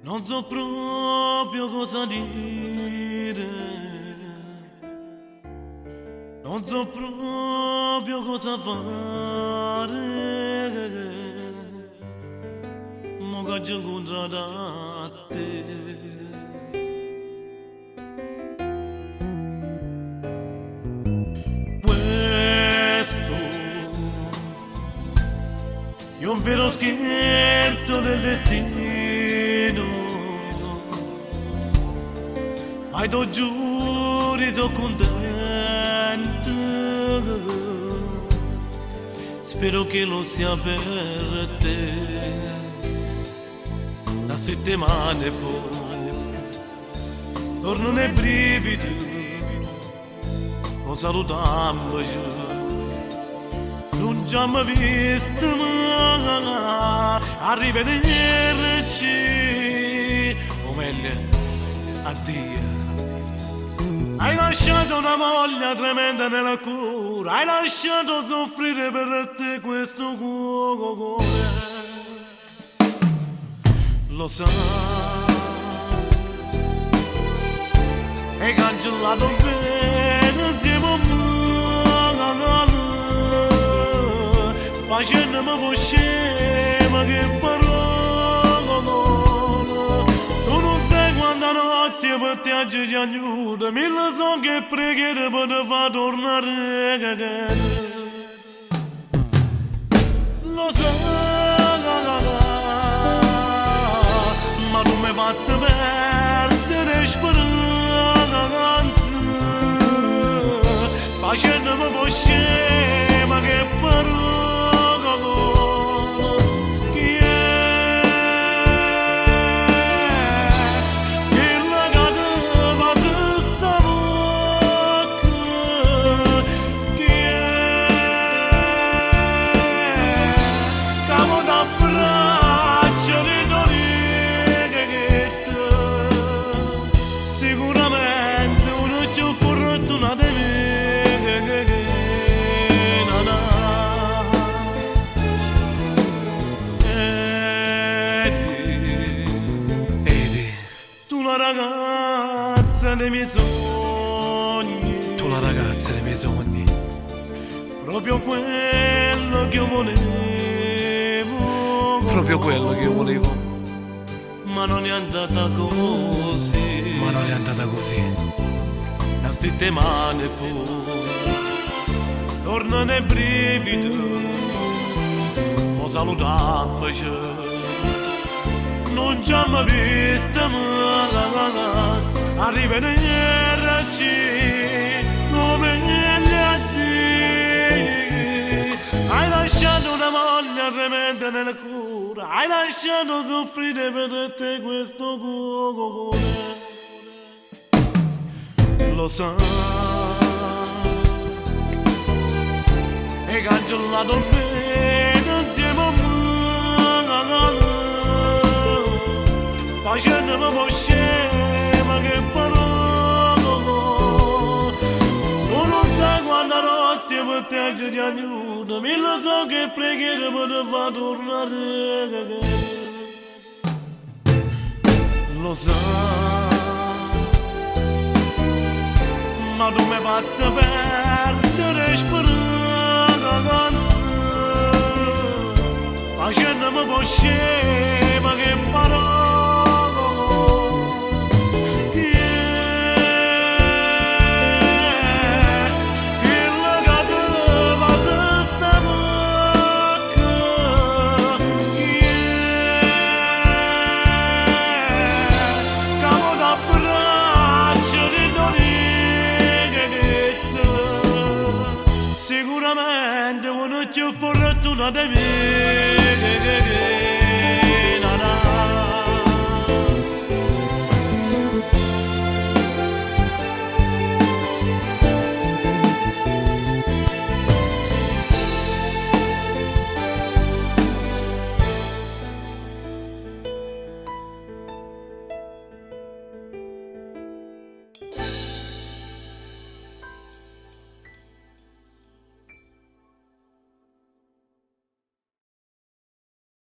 Non so proprio cosa dire, non so proprio cosa fare, mo che ci incontrato a te. Questo è un vero scherzo del destino. Ai do giuri, sono contento. Spero che lo sia per te. Da settimane poi torno nei brividi, non salutandoci. Non ci abbiamo visto mai. Arrivederci, o meglio, addio. Hai lasciato una voglia tremenda nella cura, hai lasciato soffrire per te questo cuore. Lo sai, hai cancellato bene insieme a me, facendomi voce, ma che parole. Tu non sai quanta notte per te oggi ti aiuta, mille sono che preghiere per te far tornare. Lo sai, ma tu mi hai fatto perdere speranza, facendomi voce, ma che parole. Sicuramente uno più fortunato di me. Edi, tu la ragazza dei miei sogni. Tu la ragazza dei miei sogni. Proprio quello che io volevo. Proprio quello che io volevo. Ma non è andata così. Ma non è andata così. Da settimane poi torno nei brividi, mo salutandoci. Non ci abbiamo visto mai. Arrivederci, come gli addio. Hai lasciato una voglia tremenda nella cura, hai lasciato soffrire per te questo cuore. Lo sai, hai cancellato il bene insieme a me, facendomi voce, ma che parole. Tu non sai quanta notte per te oggi ti aiuta, mille so che preghiere per te far tornare. Lo sai, ma tu mi hai fatto perdere speranza, facendomi voce, ma che parole. Sicuramente uno più fortunato di me.